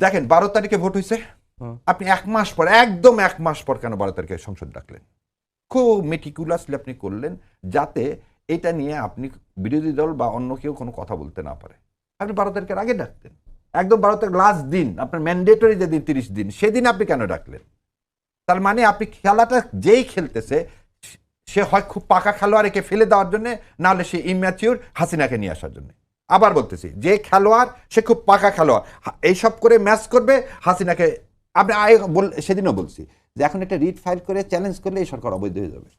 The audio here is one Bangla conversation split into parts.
দেখেন 12 তারিখে ভোট হয়েছে, আপনি 1 মাস পর, একদম 1 মাস পর কেন 12 তারিখে সংসদ ডাকলেন? খুব মেটিকুলাসলি আপনি করলেন যাতে এটা নিয়ে আপনি বিরোধী দল বা অন্য কেউ কোনো কথা বলতে না পারে। আপনি 12 তারিখের আগে ডাকতেন, একদম 12 তারিখ লাস্ট দিন, আপনার ম্যান্ডেটরি যেদিন 30 দিন, সেদিন আপনি কেন ডাকলেন? তার মানে আপনি খেলাটা যেই খেলতেছে সে হয় খুব পাকা খেলোয়াড়কে ফেলে দেওয়ার জন্য, না হলে সে ইম্যাচিউর হাসিনাকে নিয়ে আসার জন্য। আবার বলতেছি, যে খেলোয়াড় সে খুব পাকা খেলোয়াড়, এইসব করে ম্যাচ করবে হাসিনাকে। আপনি সেদিনও বলছি যে এখন একটা রিট ফাইল করে চ্যালেঞ্জ করলে এই সরকার অবৈধ হয়ে যাবে।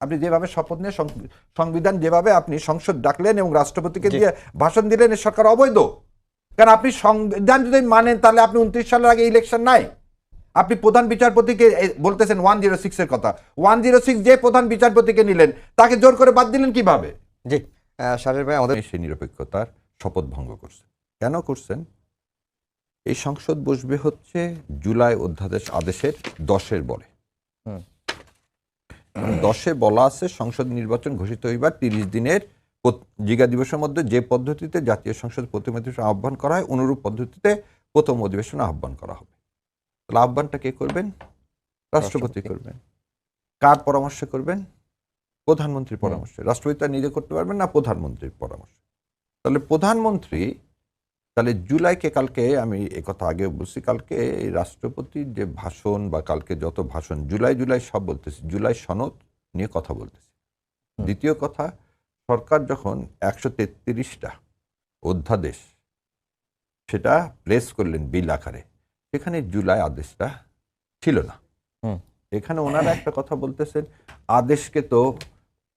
আপনি যেভাবে শপথ নিয়ে সংবিধান যেভাবে আপনি সংসদ ডাকলেন এবং রাষ্ট্রপতিকে দিয়ে ভাষণ দিলেন, এই সরকার অবৈধ। কারণ আপনি সংবিধান যদি মানেন তাহলে আপনি 29 সালের আগে ইলেকশন নাই। আপনি প্রধান বিচারপতিকে বলতেছেন 106 এর কথা, 106 যে প্রধান বিচারপতিকে নিলেন তাকে জোর করে বাদ দিলেন কিভাবে? জি শাহরিয়ার ভাই, আমাদের সেই নিরপেক্ষতার শপথ ভঙ্গ করছেন। কেন করছেন? এই সংসদ বসবে হচ্ছে জুলাই অধ্যাদেশ আদেশের 10-এর বলে। 10-এ বলা আছে সংসদ নির্বাচন ঘোষিত হইবার 30 দিনের জিগা দিবসের মধ্যে যে পদ্ধতিতে জাতীয় সংসদ প্রথম অধিবেশন আহ্বান করা হয় অনুরূপ পদ্ধতিতে প্রথম অধিবেশন আহ্বান করা হবে। তাহলে আহ্বানটা কে করবেন? রাষ্ট্রপতি করবেন। কার পরামর্শে করবেন? প্রধানমন্ত্রীর পরামর্শে। রাষ্ট্রপতি তার নিজে করতে পারবেন না, প্রধানমন্ত্রীর পরামর্শ। তাহলে প্রধানমন্ত্রী, তাহলে জুলাইকে, কালকে আমি একথা আগে বলছি, কালকে এই রাষ্ট্রপতির যে ভাষণ বা কালকে যত ভাষণ, জুলাই জুলাই সব বলতেছি, জুলাই সনদ নিয়ে কথা বলতেছি। দ্বিতীয় কথা, সরকার যখন 133টা অধ্যাদেশ সেটা প্লেস করলেন বিল আকারে, সেখানে জুলাই আদেশটা ছিল না। এখানে ওনারা একটা কথা বলতেছেন, আদেশকে তো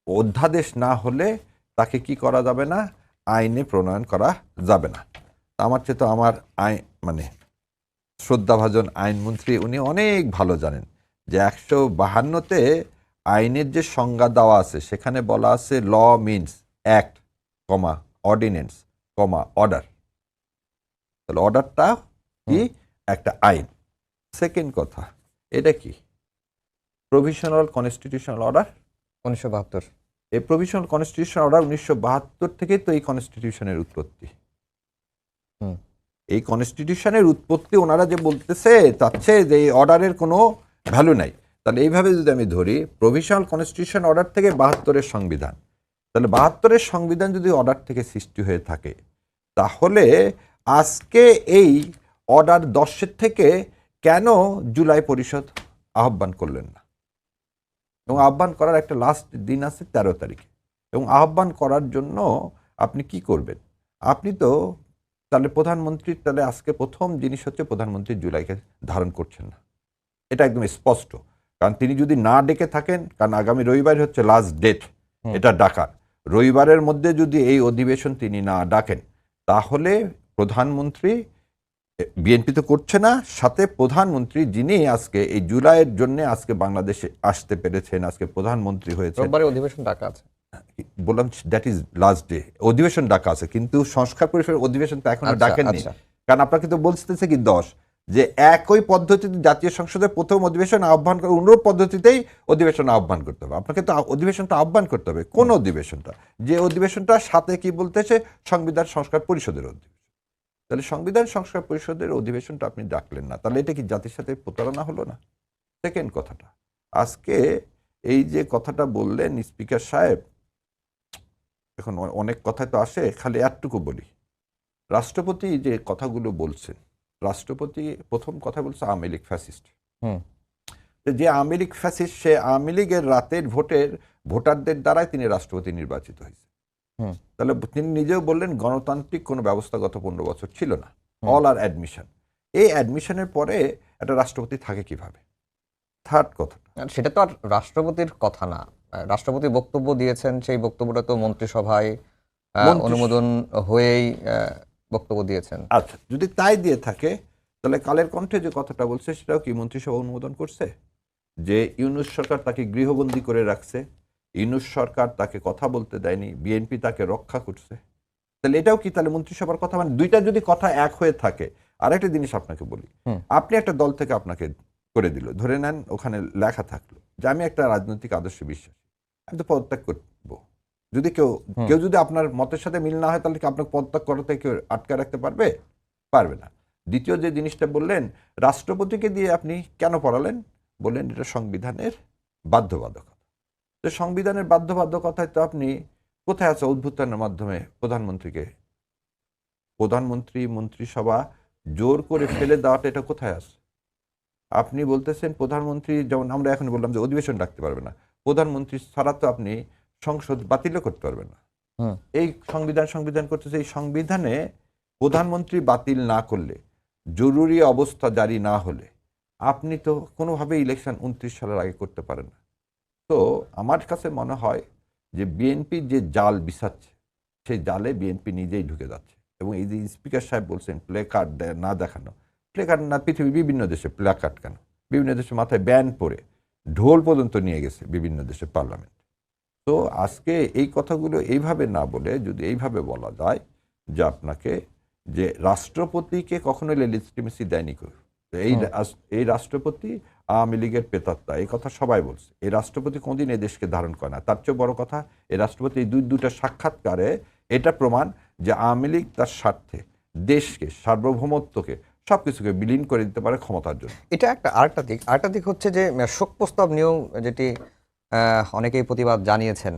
অধ্যাদেশ না হলে তাকে কি করা যাবে না, আইনে প্রণয়ন করা যাবে না। আমার চেয়ে তো আমার মানে শ্রদ্ধাভাজন আইনমন্ত্রী উনি অনেক ভালো জানেন যে 152-তে আইনের যে সংজ্ঞা দেওয়া আছে সেখানে বলা আছে ল মিনস অ্যাক্ট, অর্ডিনেন্স, অর্ডার। তাহলে অর্ডারটা কি? একটা আইন। সেকেন্ড কথা, এটা কি? Provisional constitutional order 1972। এই প্রভিশনাল কনস্টিটিউশনাল অর্ডার 1972 থেকেই তো এই কনস্টিটিউশনের উৎপত্তি। এই কনস্টিটিউশনের উৎপত্তি ওনারা যে বলতেছে চাচ্ছে যে এই অর্ডারের কোনো ভ্যালু নাই। তাহলে এইভাবে যদি আমি ধরি, প্রভিশনাল কনস্টিটিউশন অর্ডার থেকে 72-এর সংবিধান, তাহলে 72-এর সংবিধান যদি অর্ডার থেকে সৃষ্টি হয়ে থাকে, তাহলে আজকে এই অর্ডার 10-এর থেকে কেন জুলাই পরিষদ আহ্বান করলেন না? এবং আহ্বান করার একটা লাস্ট দিন আছে 13 তারিখে, এবং আহ্বান করার জন্য আপনি কি করবেন? আপনি তো তাহলে প্রধানমন্ত্রীর, তাহলে আজকে প্রথম জিনিস হচ্ছে প্রধানমন্ত্রী জুলাইকে ধারণ করছেন না, এটা একদম স্পষ্ট। কারণ তিনি যদি না ডেকে থাকেন, কারণ আগামী রবিবার হচ্ছে লাস্ট ডেট এটা ডাকার, রবিবারের মধ্যে যদি এই অধিবেশন তিনি না ডাকেন, তাহলে প্রধানমন্ত্রী, বিএনপি তো করছে না, সাথে প্রধানমন্ত্রী যিনি আজকে এই জুলাইয়ের জন্য আজকে বাংলাদেশে আসতে পেরেছেন, আজকে প্রধানমন্ত্রী হয়েছে, রোববারে অধিবেশন ডাকা আছে, বললাম দ্যাট ইজ লাস্ট ডে, অধিবেশন ডাকা আছে, কিন্তু সংস্কার পরিষদের অধিবেশন তো এখনো ডাকেননি। কারণ আপনাকে তো বলতেছে কি 10, যে একই পদ্ধতিতে জাতীয় সংসদের প্রথম অধিবেশন আহ্বান করে অনুরূপ পদ্ধতিতেই অধিবেশন আহ্বান করতে হবে। আপনাকে তো অধিবেশনটা আহ্বান করতে হবে। কোন অধিবেশনটা? যে অধিবেশনটা সাথে কি বলতেছে, সংবিধান সংস্কার পরিষদের অধিবেশন। তাহলে সংবিধান সংস্কার পরিষদের অধিবেশনটা আপনি ডাকলেন না, তাহলে এটা কি জাতির সাথে প্রতারণা হলো না? সেকেন্ড কথাটা, আজকে এই যে কথাটা বললেন স্পিকার সাহেব, এখন অনেক কথা তো আসে, খালি একটুকু বলি। রাষ্ট্রপতি যে কথাগুলো বলছেন, রাষ্ট্রপতি প্রথম কথা বলছে আওয়ামী লীগ ফ্যাসিস্ট। যে আওয়ামী লীগ ফ্যাসিস্ট, সে আওয়ামী লীগের রাতের ভোটারদের দ্বারাই তিনি রাষ্ট্রপতি নির্বাচিত হয়েছে। তাহলে তিনি নিজেও বললেন গণতান্ত্রিক কোনো ব্যবস্থাগত 15 বছর ছিল না, অল আর অ্যাডমিশন। এই অ্যাডমিশনের পরে একটা রাষ্ট্রপতি থাকে কিভাবে? থার্ড কথা, সেটা তো আর রাষ্ট্রপতির কথা না, রাষ্ট্রপতি বক্তব্য দিয়েছেন, সেই বক্তব্যটা তো মন্ত্রিসভায় অনুমোদন হয়েই বক্তব্য দিয়েছেন। আচ্ছা, যদি তাই দিয়ে থাকে তাহলে কালের কণ্ঠে যে কথাটা বলছে সেটাও কি মন্ত্রিসভা অনুমোদন করছে? যে ইউনূস সরকার তাকে গৃহবন্দী করে রাখছে, ইউনূস সরকার তাকে কথা বলতে দেয়নি, বিএনপি তাকে রক্ষা করছে, তাহলে এটাও কি তাহলে মন্ত্রিসভার কথা? মানে দুইটা যদি কথা এক হয়ে থাকে। আরেকটা জিনিস আপনাকে বলি, আপনি একটা দল থেকে আপনাকে করে দিল, ধরে নেন ওখানে লেখা থাকলো যে আমি একটা রাজনৈতিক আদর্শে বিশ্বাসী, আমি তো পদত্যাগ করবো। যদি কেউ যদি আপনার মতের সাথে মিল না হয়, তাহলে কি আপনাকে পদত্যাগ করাতে কেউ আটকে রাখতে পারবে? পারবে না। দ্বিতীয় যে জিনিসটা বললেন, রাষ্ট্রপতিকে দিয়ে আপনি কেন পড়ালেন? বললেন এটা সংবিধানের বাধ্যবাধকতা। তো সংবিধানের বাধ্যবাধকতায় তো আপনি কোথায় আছে অভ্যুত্থানের মাধ্যমে প্রধানমন্ত্রী মন্ত্রিসভা জোর করে ফেলে দেওয়াটা, এটা কোথায় আছে? আপনি বলতেছেন প্রধানমন্ত্রী, যেমন আমরা এখন বললাম যে অধিবেশন ডাকতে পারবে না, প্রধানমন্ত্রী ছাড়া তো আপনি সংসদ বাতিলও করতে পারবেন না। এই সংবিধান করতেছে, এই সংবিধানে প্রধানমন্ত্রী বাতিল না করলে, জরুরি অবস্থা জারি না হলে আপনি তো কোনোভাবে ইলেকশন 29 সালের আগে করতে পারেন না। তো আমার কাছে মনে হয় যে বিএনপি যে জাল বিছাচ্ছে, সেই জালে বিএনপি নিজেই ঢুকে যাচ্ছে। এবং এই যে স্পিকার সাহেব বলছেন প্লে কার্ড না দেখানো, প্লে কার্ড না, পৃথিবীর বিভিন্ন দেশে প্লে কার্ড কেন, বিভিন্ন দেশে মাথায় ব্যান্ড পরে ঢোল পর্যন্ত নিয়ে গেছে বিভিন্ন দেশে পার্লামেন্ট। তো আজকে এই কথাগুলো এইভাবে না বলে যদি এইভাবে বলা যায় যে আপনাকে, যে রাষ্ট্রপতিকে কখনো লেজিটিমেসি দেয়নি কেউ, এই রাষ্ট্রপতি আওয়ামী লীগের পেতাত্তা, এই কথা সবাই বলছে। এই রাষ্ট্রপতি কোনদিন এই দেশকে ধারণ করে না। তার চেয়ে বড় কথা, এই রাষ্ট্রপতি এই দুটা সাক্ষাৎকারে এটা প্রমাণ যে আওয়ামী লীগ তার স্বার্থে দেশকে, সার্বভৌমত্বকে, সবকিছুকে বিলীন করে দিতে পারে ক্ষমতার জন্য। এটা একটা আরেকটা দিক হচ্ছে যে শোক প্রস্তাব নিয়েও যেটি অনেকেই প্রতিবাদ জানিয়েছেন,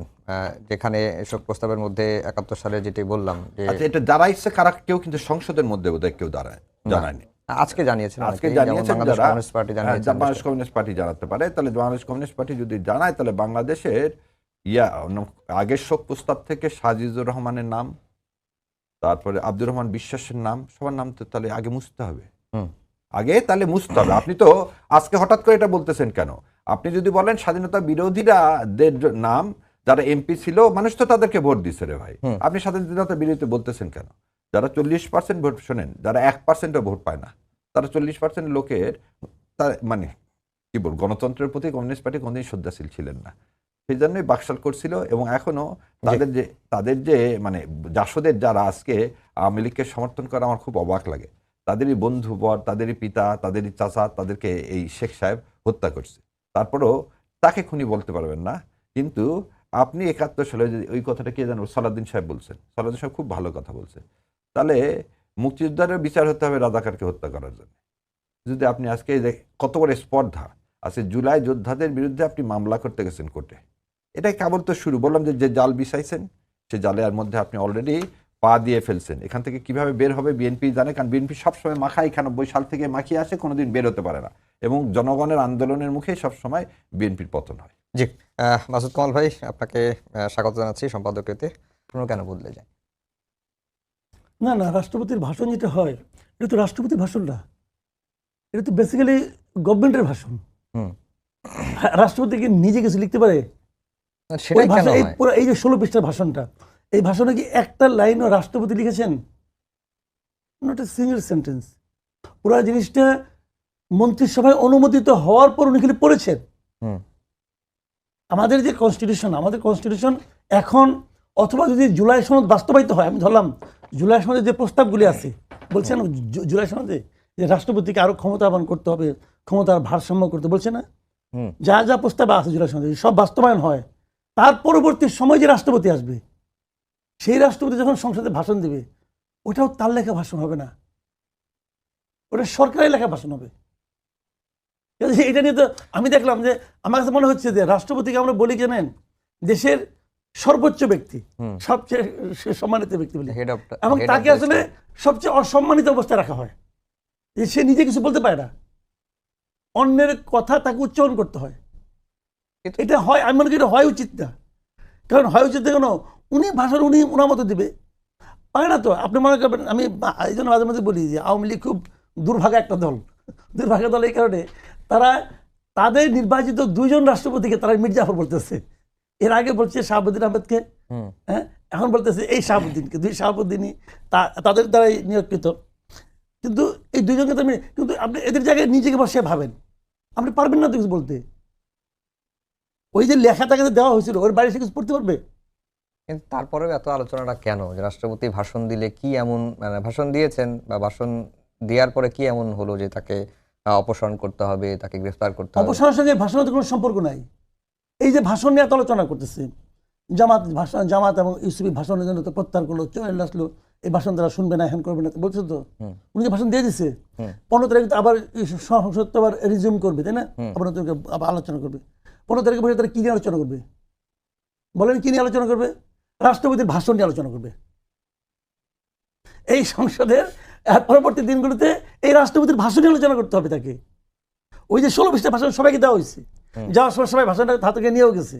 যেখানে শোক প্রস্তাবের মধ্যে 71 সালে যেটি বললাম যে আচ্ছা, এটা যারা ইচ্ছে কারা, কেউ কিন্তু সংসদের মধ্যে বোধহয় কেউ জানায়নি। আজকে জানিয়েছেন যারা কমিউনিস্ট পার্টি জানিয়েছেন, বাংলাদেশ কমিউনিস্ট পার্টি জানাতে পারে। তাহলে বাংলাদেশ কমিউনিস্ট পার্টি যদি জানায়, তাহলে বাংলাদেশের আগের শোক প্রস্তাব থেকে সাজিদুর রহমানের নাম, তারপরে আব্দুর রহমান বিশ্বাসের নাম, সবার নাম তো তাহলে আগে মুছতে হবে। আগে তাহলে মুছতে হবে। আপনি তো আজকে হঠাৎ করে এটা বলতেছেন কেন? আপনি যদি বলেন স্বাধীনতা বিরোধীরাদের নাম, যারা এমপি ছিল, মানুষ তো তাদেরকে ভোট দিচ্ছে রে ভাই, আপনি স্বাধীনতা বিরোধী বলতেছেন কেন? যারা 40% ভোট, শোনেন, যারা 1%ও ভোট পায় না, তারা 40% লোকের, মানে কি বল, গণতন্ত্রের প্রতি কমিউনিস্ট পার্টি কোনদিন শ্রদ্ধাশীল ছিলেন না। সেই জন্যই বাকশাল করছিল। এবং এখনো তাদের যে মানে জাসদের যারা আজকে আওয়ামী লীগকে সমর্থন করে, আমার খুব অবাক লাগে। তাদেরই বন্ধুবর, তাদেরই পিতা, তাদেরই চাচা, তাদেরকে এই শেখ সাহেব হত্যা করছে। তারপরও তাকে খুনি বলতে পারবেন না। কিন্তু আপনি 71 সালে ওই কথাটা কে জানো, সালাউদ্দিন সাহেব বলছেন। সালাউদ্দিন সাহেব খুব ভালো কথা বলছেন। তাহলে মুক্তিযোদ্ধারের বিচার হতে হবে রাজাকারকে হত্যা করার জন্য। যদি আপনি আজকে কত বড় স্পর্ধা আছে, জুলাই যোদ্ধাদের বিরুদ্ধে আপনি মামলা করতে গেছেন কোর্টে, এটাই কেবল তো শুরু। বললাম যে জাল বিছাইছেন, সে জালের মধ্যে আপনি অলরেডি পা দিয়ে ফেলছেন। এখান থেকে কিভাবে বের হবে বিএনপি জানে, কারণ বিএনপি সবসময় মাখা 91 সাল থেকে মাখিয়ে আসে, কোনোদিন বের হতে পারে না। এবং জনগণের আন্দোলনের মুখে সবসময় বিএনপির পতন হয়। জি, মাসুদ কামাল ভাই, আপনাকে স্বাগত জানাচ্ছি সম্পাদকীয়তে। কেন বদলে যায়? না, রাষ্ট্রপতির ভাষণ যেটা হয়, এটা তো রাষ্ট্রপতির ভাষণ না, এটা তো বেসিক্যালি গভর্নমেন্টের ভাষণ। রাষ্ট্রপতি কি নিজে কিছু লিখতে পারে? সেটাই কেন হয়? এই যে 16 পৃষ্ঠার ভাষণটা, এই ভাষণে কি একটা লাইনও রাষ্ট্রপতি লিখেছেন? Not a single sentence. পুরো জিনিসটা মন্ত্রিসভায় অনুমোদিত হওয়ার পর উনি খালি পড়েছেন। আমাদের যে কনস্টিটিউশন এখন, অথবা যদি জুলাই সনদ বাস্তবায়িত হয়, আমি ধরলাম জুলাই সনদে যে প্রস্তাবগুলি আছে, বলছে না জুলাই সনদে যে রাষ্ট্রপতিকে আরো ক্ষমতাবান করতে হবে, ক্ষমতার ভারসাম্য করতে, বলছে না? যা যা প্রস্তাব আছে জুলাই সনদে সব বাস্তবায়ন হয়, তার পরবর্তী সময় যে রাষ্ট্রপতি আসবে, সেই রাষ্ট্রপতি যখন সংসদে ভাষণ দেবে, ওটাও তার লেখা ভাষণ হবে না, ওটা সরকারের লেখা ভাষণ হবে। এটা নিয়ে তো আমি দেখলাম যে আমার কাছে মনে হচ্ছে যে রাষ্ট্রপতিকে আমরা বলি জানেন দেশের সর্বোচ্চ ব্যক্তি, সবচেয়ে সম্মানিত ব্যক্তি বলি, এবং তাকে আসলে সবচেয়ে অসম্মানিত অবস্থায় রাখা হয়। যে সে নিজে কিছু বলতে পারে না, অন্যের কথা তাকে উচ্চারণ করতে হয়। এটা হয়, আমি মনে করি এটা হয় উচিত না। কারণ হয় উচিত কেন, উনি ভাষণ উনি ওনার মতো দিবে, পারে না তো। আপনি মনে করবেন, আমি এই জন্য মাঝে মাঝে বলি যে আওয়ামী লীগ খুব দুর্ভাগা একটা দল। দুর্ভাগা দল এই কারণে, তারা তাদের নির্বাচিত 2 জন রাষ্ট্রপতিকে তারা মীর জাফর বলতেছে। এর আগে বলছে শাহাবুদ্দিন আহমেদকে, হ্যাঁ, এখন বলতেছে এই শাহাবুদ্দিনকে। 2 শাহাবুদ্দিনই তাদের দ্বারাই নিয়োগকৃত। কিন্তু এই 2 জনকে কিন্তু আপনি এদের জায়গায় নিজেকে বসে ভাবেন, আপনি পারবেন না তো কিছু বলতে। ওই যে লেখা তাকে দেওয়া হয়েছিল, ওর বাইরে সে কিছু পড়তে পারবে? কিন্তু তারপরেও এত আলোচনাটা কেন, যে রাষ্ট্রপতি ভাষণ দিলে কি এমন, মানে ভাষণ দিয়েছেন বা ভাষণ দেওয়ার পরে কি এমন হলো যে তাকে অপসারণ করতে হবে, তাকে গ্রেফতার করতে হবে? অপসারণের সঙ্গে ভাষণের কোনো সম্পর্ক নাই। এই যে ভাষণ নিয়ে এত আলোচনা করতেছে, জামাত এবং ইউসুফি ভাষণের জন্য তো প্রত্যাহার করলো, চলে আসলো, এই ভাষণ তারা শুনবে না, হ্যান করবে না, বলছে তো। হুম। উনি যে ভাষণ দিয়ে দিছে, হুম। 15 তারিখে তো আবার সংসদ তো আবার রিজিউম করবে, তাই না? হুম। আবার নতুন করে আবার আলোচনা করবে। 15 তারিখে বসে তারা কি নিয়ে আলোচনা করবে? বলেন কি নিয়ে আলোচনা করবে? রাষ্ট্রপতির ভাষণ নিয়ে আলোচনা করবে। এই সংসদের পরবর্তী দিনগুলোতে এই রাষ্ট্রপতির ভাষণ নিয়ে আলোচনা করতে হবে তাকে। ওই যে 16 পৃষ্ঠা ভাষণ সবাইকে দেওয়া হয়েছে, যাওয়ার সময় সবাই ভাষণটা হাতে নিয়েও গেছে।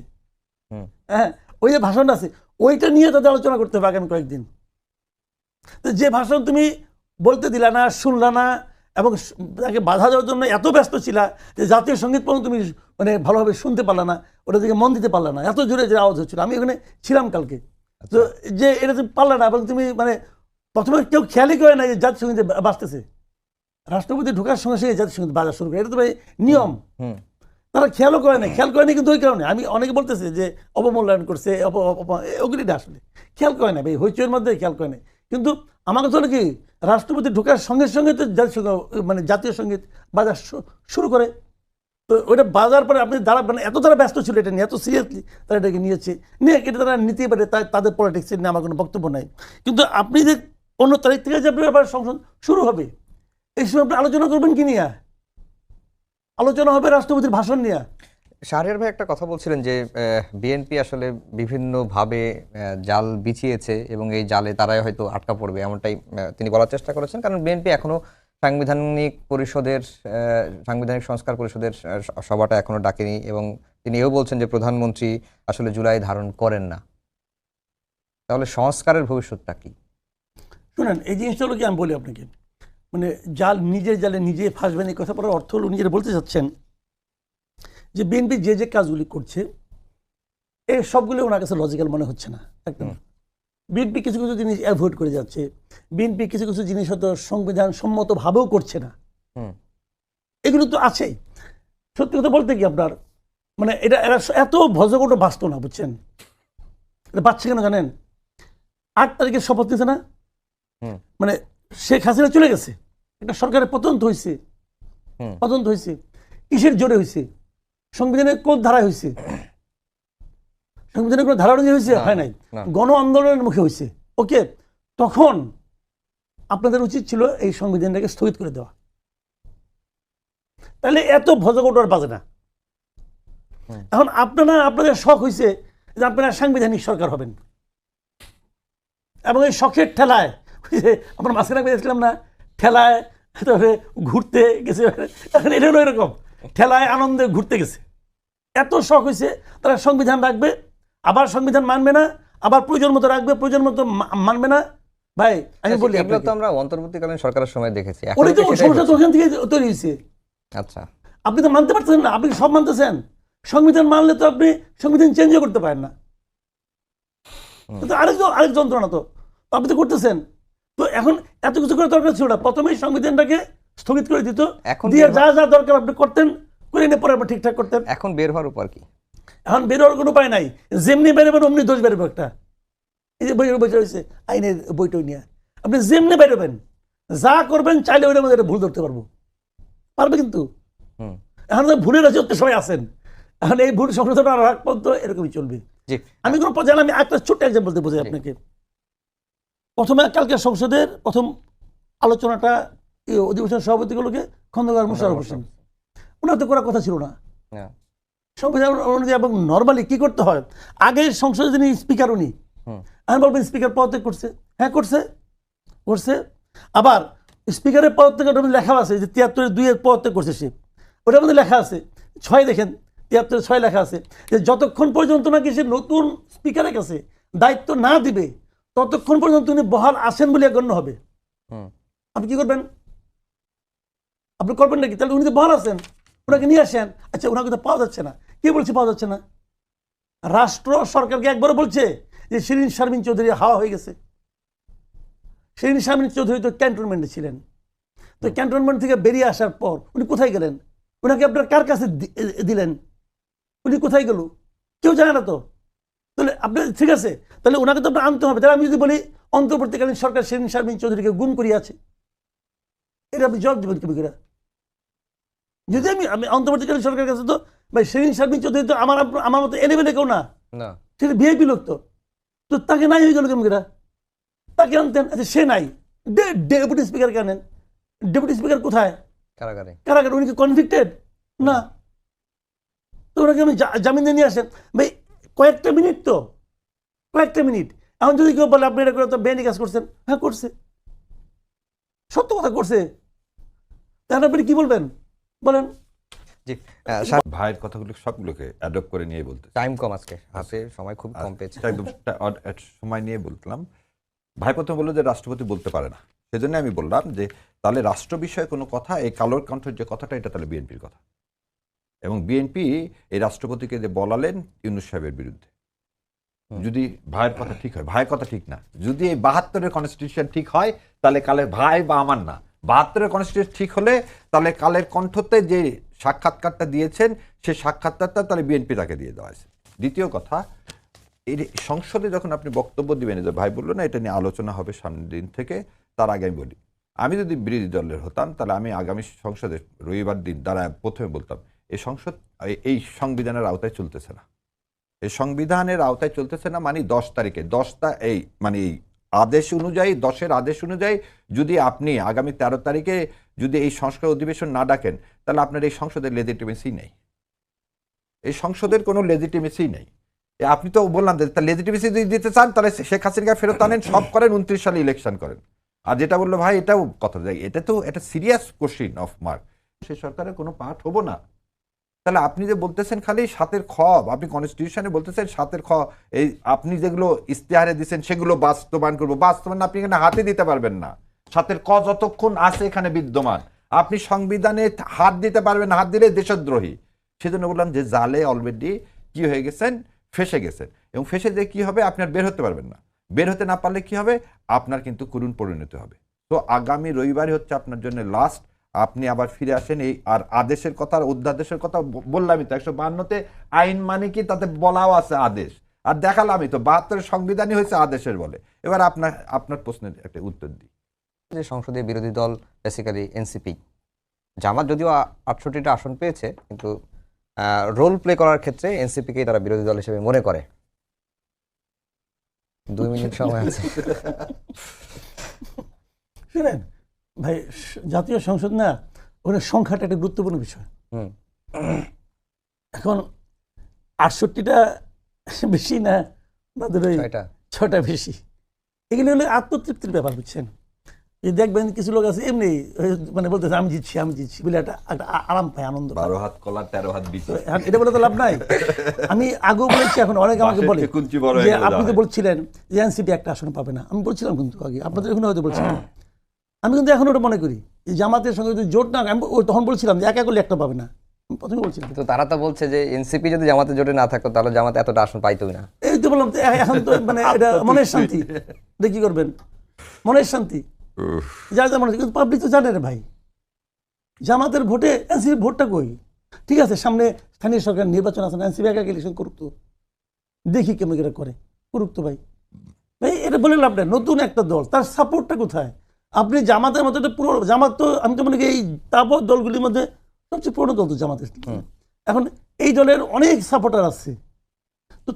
হুম। হ্যাঁ, ওই যে ভাষণটা আছে ওইটা নিয়ে তাদের আলোচনা করতে হবে আগামী কয়েকদিন। তো যে ভাষণ তুমি বলতে দিলা না, শুনলা না, এবং তাকে বাধা দেওয়ার জন্য এত ব্যস্ত ছিলা যে জাতীয় সঙ্গীত পর্যন্ত তুমি মানে ভালোভাবে শুনতে পারলা না, ওটা দিকে মন দিতে পারলা না, এত জোরে যে আওয়াজ হচ্ছিল। আমি ওখানে ছিলাম কালকে। তো যে এটা তুমি পারলা না, এবং তুমি মানে প্রথমে কেউ খেয়ালই করে না যে জাতীয় সঙ্গীত বাজতেছে। রাষ্ট্রপতি ঢোকার সঙ্গে সঙ্গে জাতীয় সঙ্গীত বাজা শুরু করে, এটা তো ভাই নিয়ম। তারা খেয়ালও করে না, খেয়াল করেনি কিন্তু ওই কারণে আমি অনেকে বলতেছে যে অবমূল্যায়ন করছে, ওগুলিটা আসলে খেয়াল করে না ভাই, হইচইয়ের মধ্যে খেয়াল করে না। কিন্তু আমার কথা হলো কি, রাষ্ট্রপতি ঢোকার সঙ্গে সঙ্গে তো মানে জাতীয় সঙ্গীত বাজা শুরু করে। তো ওইটা বাজার পরে আপনি তারা মানে এত তারা ব্যস্ত ছিল এটা নিয়ে, এত সিরিয়াসলি তারা এটাকে নিয়েছে, নিয়ে এটা তারা নিতেই পারে, তাদের পলিটিক্সের নিয়ে আমার কোনো বক্তব্য নাই। কিন্তু আপনি যে 15 তারিখ থেকে যে আপনার আবার সংসদ শুরু হবে, এই সময় আপনি আলোচনা করবেন কি নিয়ে? আলোচনা হবে রাষ্ট্রপতির ভাষণ নিয়ে। শাহরিয়ার ভাই একটা কথা বলছিলেন যে বিএনপি আসলে বিভিন্নভাবে জাল বিছিয়েছে এবং এই জালে তারাই হয়তো আটকা পড়বে, এমনটাই তিনি বলার চেষ্টা করেছেন। কারণ বিএনপি এখনো সাংবিধানিক সংস্কার পরিষদের সভাটা এখনো ডাকেনি, এবং তিনি এও বলছেন যে প্রধানমন্ত্রী আসলে জুলাই ধারণ করেন না। তাহলে সংস্কারের ভবিষ্যৎটা কি? শুনেন, এই জিনিসটা হলো কি, আমি বলি আপনাকে, মানে জাল নিজের জালে নিজে ফাঁসবেন, এই কথা বলার অর্থ হলো উনি যেটা বলতে চাচ্ছেন যে বিএনপি যে যে কাজগুলি করছে এই সবগুলো ওনার কাছে লজিক্যাল মনে হচ্ছে না একদম। বিএনপি কিছু কিছু জিনিস অ্যাভয়েড করে যাচ্ছে, বিএনপি কিছু কিছু জিনিস হয়তো সংবিধান সম্মতভাবেও করছে না, এগুলো তো আছেই। সত্যি কথা বলতে কি আপনার মানে এরা এত ভজগট বাঁচত না, বুঝছেন? এটা বাচ্চা কেন জানেন? 8 তারিখে শপথ নিয়েছে না, মানে শেখ হাসিনা চলে গেছে, একটা সরকারের পতন হয়েছে। কিসের জোরে হয়েছে? সংবিধানের কোন ধারায় হয়েছে? সংবিধানের কোনো ধারা অনুযায়ী হয়েছে? হয় নাই, গণ আন্দোলনের মুখে হয়েছে। ওকে, তখন আপনাদের উচিত ছিল এই সংবিধানটাকে স্থগিত করে দেওয়া, তাহলে এত ভজগট আর বাজে না। এখন আপনাদের শখ হয়েছে যে আপনারা সাংবিধানিক সরকার হবেন, এবং এই শখের ঠেলায় আমরা মাঝখানে পেয়েছিলাম না, ঠেলায় তবে ঘুরতে গেছে, এখন এটা হলো এরকম, ঠেলায় আনন্দে ঘুরতে গেছে। এত শখ হয়েছে তারা সংবিধান রাখবে, আবার সংবিধান মানবে না, আবার প্রয়োজন মতো রাখবে, প্রয়োজন মতো মানবে না। ভাই আমি বলি, এগুলো তো আমরা অন্তর্বর্তীকালীন সরকারের সময় দেখেছি। ওই তো সমস্যা তো ওখান থেকে তৈরি হয়েছে। আচ্ছা, আপনি তো মানতে পারছেন না, আপনি সব মানতেছেন। সংবিধান মানলে তো আপনি সংবিধান চেঞ্জও করতে পারেন না, আরেক যন্ত্রণা তো আপনি তো করতেছেন। তো এখন এত কিছু করে দরকার ছিল না, প্রথমেই সংবিধানটাকে স্থগিত করে দিত, দিয়ে যা যা দরকার আপনি করতেন, করে নিয়ে পরে আপনি ঠিকঠাক করতেন। এখন বের হওয়ার উপর কি? এখন বের হওয়ার কোনো উপায় নাই, যেমনি বেরোবেন অমনি দোষ বেরোবে একটা। এই যে বইয়ের বই হয়েছে আইনের বইটই নিয়ে, আপনি যেমনি বেরোবেন যা করবেন চাইলে ওইটার মধ্যে ভুল ধরতে পারবে কিন্তু। এখন তো ভুলের রাজত্বে সবাই আছেন, এখন এই ভুল সংশোধন রাখ পর্যন্ত এরকমই চলবে। আমি কোনো পর্যায়ে আমি একটা ছোট্ট এক্সাম্পল বলতে বোঝাই আপনাকে। প্রথমে কালকে সংসদের প্রথম আলোচনাটা অধিবেশন সভাপতিগুলোকে খন্দকার মোশাররফ হোসেন, ওনার তো করার কথা ছিল না সংবিধান অনুযায়ী। এবং নর্মালি কি করতে হয়, আগে সংসদে যিনি স্পিকার উনি, আমি বলবেন স্পিকার পদত্যাগ করছে, হ্যাঁ করছে। আবার স্পিকারের পদত্যাগের লেখা আছে যে 73(2) পদত্যাগ করছে সে, ওটার মধ্যে লেখা আছে 6, দেখেন 73(6) লেখা আছে যে যতক্ষণ পর্যন্ত নাকি সে নতুন স্পিকারের কাছে দায়িত্ব না দিবে ততক্ষণ পর্যন্ত উনি বহাল আছেন বলে গণ্য হবে। আপনি কি করবেন? আপনি করবেন নাকি? তাহলে উনি তো বহাল আছেন, ওনাকে নিয়ে আসেন। আচ্ছা, ওনাকে তো পাওয়া যাচ্ছে না, কে বলছে পাওয়া যাচ্ছে না? রাষ্ট্র সরকারকে একবার বলছে যে শিরিন শারমিন চৌধুরী হাওয়া হয়ে গেছে। শিরিন শারমিন চৌধুরী তো ক্যান্টনমেন্টে ছিলেন, তো ক্যান্টনমেন্ট থেকে বেরিয়ে আসার পর উনি কোথায় গেলেন? ওনাকে আপনার কার কাছে দিলেন? উনি কোথায় গেল? কেউ জানে না তো। তাহলে আপনি ঠিক আছে, তাহলে ওনাকে তো আপনার আনতে হবে। তাহলে আমি যদি বলি অন্তর্বর্তীকালীন সরকার শিরিন শারমিন চৌধুরীকে গুম করিয়াছে, এটা আপনি জবাব দেবেন কবি করে? যদি আমি অন্তর্বর্তীকালীন সরকারের কাছে, তো ভাই শিরিন শারমিন চৌধুরী তো আমার মতো এলেবেলে কেউ না, সেটা ভিআইপি লোক, তো তাকে নাই হয়ে গেল কেমন করে? তাকে আনতেন, আচ্ছা সে নাই, ডেপুটি স্পিকার কেন? ডেপুটি স্পিকার কোথায়? কারাগারে। কারাগারে। উনি কি কনভিক্টেড না? তো ওনাকে আমি জামিন দিয়ে নিয়ে আসেন ভাই, কয়েকটা মিনিট, তো কয়েকটা মিনিট। এখন যদি কেউ বলে আপনি এটা করে তো বেআইনি কাজ করছেন, হ্যাঁ করছে, সত্য কথা করছে, তাহলে আপনি কি বলবেন বলেন? জি, ভাইয়ের কথাগুলো সবগুলোকে অ্যাডপ্ট করে নিয়ে বলতে টাইম কম, আজকে হাতে সময় খুব কম পেয়েছে। একদম সময় নিয়ে বললাম। ভাই প্রথম বললো যে রাষ্ট্রপতি বলতে পারে না, সেজন্য আমি বললাম যে তাহলে রাষ্ট্র বিষয়ে কোনো কথা, এই কালোর কণ্ঠের যে কথাটা, এটা তাহলে বিএনপির কথা, এবং বিএনপি এই রাষ্ট্রপতিকে যে বলালেন ইউনূস সাহেবের বিরুদ্ধে। যদি ভাইয়ের কথা ঠিক হয়, ভাইয়ের কথা ঠিক না, যদি এই 72-এর কনস্টিটিউশন ঠিক হয়, তাহলে কালের ভাই বা আমার না, 72-এর কনস্টিটিউশন ঠিক হলে তাহলে কালের কণ্ঠতে যে সাক্ষাৎকারটা দিয়েছেন, সেই সাক্ষাৎকারটা তাহলে বিএনপি তাকে দিয়ে দেওয়া হয়েছে। দ্বিতীয় কথা, এই সংসদে যখন আপনি বক্তব্য দিবেন, যে ভাই বললো না এটা নিয়ে আলোচনা হবে সামনের দিন থেকে, তার আগে আমি বলি, আমি যদি বিরোধী দলের হতাম তাহলে আমি আগামী সংসদে রবিবার দিন দাঁড়ায় প্রথমে বলতাম এই সংসদ এই সংবিধানের আওতায় চলতেছে না, এই সংবিধানের আওতায় চলতেছে না, মানে 10 তারিখে 10টা এই মানে এই আদেশ অনুযায়ী, 10-এর আদেশ অনুযায়ী যদি আপনি আগামী 13 তারিখে যদি এই সংস্কার অধিবেশন না ডাকেন, তাহলে আপনার এই সংসদের লেজিটিমেসি নেই, এই সংসদের কোনো লেজিটিমেসি নেই। আপনি তো বললাম যে লেজিটিমেসি যদি দিতে চান তাহলে শেখ হাসিনাকে ফেরত আনেন, সব করেন, 29 সালে ইলেকশন করেন। আর যেটা বললো ভাই, এটাও কথা যায়, এটা তো এটা সিরিয়াস কোশ্চিন অফ মার্ক, সে সরকারের কোনো পার্ট হবো না। তাহলে আপনি যে বলতেছেন খালি 7-এর খ, আপনি কনস্টিটিউশনে বলতেছেন 7-এর খ, এই আপনি যেগুলো ইস্তেহারে দিচ্ছেন সেগুলো বাস্তবায়ন করবো, বাস্তবায়ন আপনি এখানে হাতে দিতে পারবেন না। 7-এর ক যতক্ষণ আছে এখানে বিদ্যমান, আপনি সংবিধানে হাত দিতে পারবেন না, হাত দিলে দেশদ্রোহী। সেজন্য বললাম যে জালে অলরেডি কি হয়ে গেছেন, ফেসে গেছেন, এবং ফেসে যে কি হবে, আপনি আর বের হতে পারবেন না। বের হতে না পারলে কি হবে, আপনার কিন্তু করুণ পরিণতি হবে। তো আগামী রবিবারই হচ্ছে আপনার জন্য লাস্ট, আপনি আবার ফিরে আসেন। এই আর আদেশের কথা, অধ্যাদেশের কথা বললামই তো, 152-তে আইন মানে কি তাতে বলাও আছে আদেশ, আর দেখালামই তো 72-এর সংবিধানই হয়েছে আদেশের বলে। এবার আপনার প্রশ্নের একটা উত্তর দিই। যে সংসদীয় বিরোধী দল বেসিক্যালি এনসিপি, জামাত যদিও 68টা আসন পেয়েছে, কিন্তু রোল প্লে করার ক্ষেত্রে এনসিপিকেই তারা বিরোধী দল হিসেবে মনে করে। 2 মিনিট সময় আছে। শুনেন ভাই, জাতীয় সংসদ না, ওখানে সংখ্যাটা একটা গুরুত্বপূর্ণ বিষয়। এখন 68টা বেশি না, বাদের ওই 6টা বেশি, এগুলো হলো আত্মতৃপ্তির ব্যাপার, বুঝছেন? যে দেখবেন কিছু লোক আছে এমনি মানে বলতেছে আমি জিতছি বলে একটা আরাম পায়, আনন্দ। 12 হাত কলা 13 হাত বিচি, এটা বলে তো লাভ নাই। আমি আগেও বলেছি, এখন অনেক আমাকে বলে যে আপনি তো বলছিলেন যে এনসিপি একটা আসন পাবে না, আমি বলছিলাম কিন্তু আগে, আপনাদের এখানে হয়তো বলছিলাম, আমি কিন্তু এখন ওটা মনে করি যে জামাতের সঙ্গে যদি জোট না, আমি তখন বলছিলাম যে একা করলে একটা পাবে না, প্রথমে বলছিলাম। তো তারা তো বলছে যে এনসিপি যদি জামাতে জোটে না থাকতো তাহলে জামাতে এতটা আসন পাইতোই না। এই তো বললাম, এখন তো মানে এটা মনের শান্তি, দেখি করবেন, মনের শান্তি যার যেমন, কিন্তু পাবলিক তো জানে রে ভাই, জামাতের ভোটে এনসিপি ভোটটা কই। ঠিক আছে, সামনে স্থানীয় সরকার নির্বাচন আছে, এনসিপি একা ইলেকশন করুক তো, দেখি কেমন এটা করে, করুক তো ভাই। ভাই এটা বলে লাভ নেই, নতুন একটা দল, তার সাপোর্টটা কোথায়? আপনি জামাতের মতো একটা পুরো জামাত, তো আমি তো মনে করি এই তাবৎ দলগুলির মধ্যে সবচেয়ে পুরনো দল তো জামাত। এখন এই দলের অনেক সাপোর্টার আছে, তো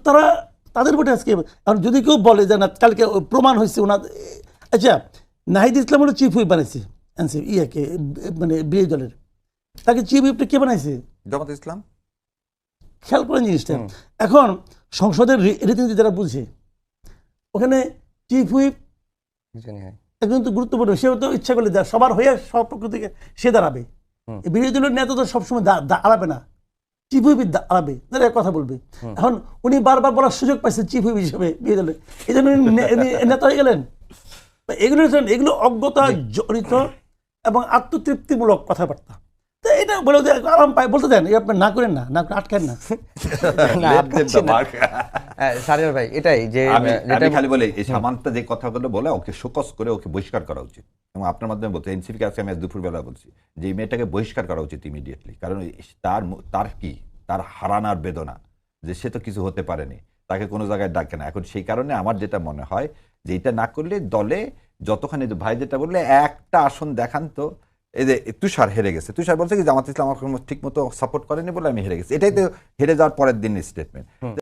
তাদের ভোটে আজকে, এখন যদি কেউ বলে যে না কালকে প্রমাণ হয়েছে ওনার, আচ্ছা নাহিদ ইসলাম হলো চিফ হুইপ বানাইছে এনসিপি ইয়াকে, মানে বিরোধী দলের, তাকে চিফ হুইপটা কে বানাইছে? জামাত ইসলাম। খেয়াল করেন জিনিসটা। এখন সংসদের রীতিনীতি যারা বুঝে, ওখানে চিফ হুইপ একজন তো গুরুত্বপূর্ণ, সেও তো ইচ্ছা করলে সবার হয়ে সব পক্ষ থেকে সে দাঁড়াবে। বিরোধী দলের নেতা তো সবসময় দাঁড়াবে না, চিফ হুইপ দাঁড়াবে, তারা কথা বলবে। এখন উনি বারবার বলার সুযোগ পাইছে চিফ হুইপ হিসেবে বিরোধী দলের, এই জন্য নেতা হয়ে গেলেন। এগুলো অজ্ঞতা জড়িত এবং আত্মতৃপ্তিমূলক কথাবার্তা। তো এটা বলে আরাম পায়, বলতে দেন, আপনার না করেন না, আটকেন না। সারিয়ার ভাই, এটাই যে আমি খালি বলি, এই সামান্তা যে কথাগুলো বলে ওকে শোকস করে ওকে বহিষ্কার করা উচিত। এবং আপনার মাধ্যমে বলতে এনসিপিকে আজকে আমি দুপুরবেলা বলছি যে এই মেয়েটাকে বহিষ্কার করা উচিত ইমিডিয়েটলি। কারণ তার কি, তার হারানোর বেদনা, যে সে তো কিছু হতে পারেনি, তাকে কোনো জায়গায় ডাকে না। এখন সেই কারণে আমার যেটা মনে হয় যে এটা না করলে দলে যতখানি, ভাই যেটা বললে একটা আসন দেখান তো, এই যে তুষার হেরে গেছে, তুষার বলছে কি জামাত ইসলাম ঠিক মতো সাপোর্ট করেনি বলে আমি হেরে গেছি, এটাই তো হেরে যাওয়ার পরের দিন স্টেটমেন্ট।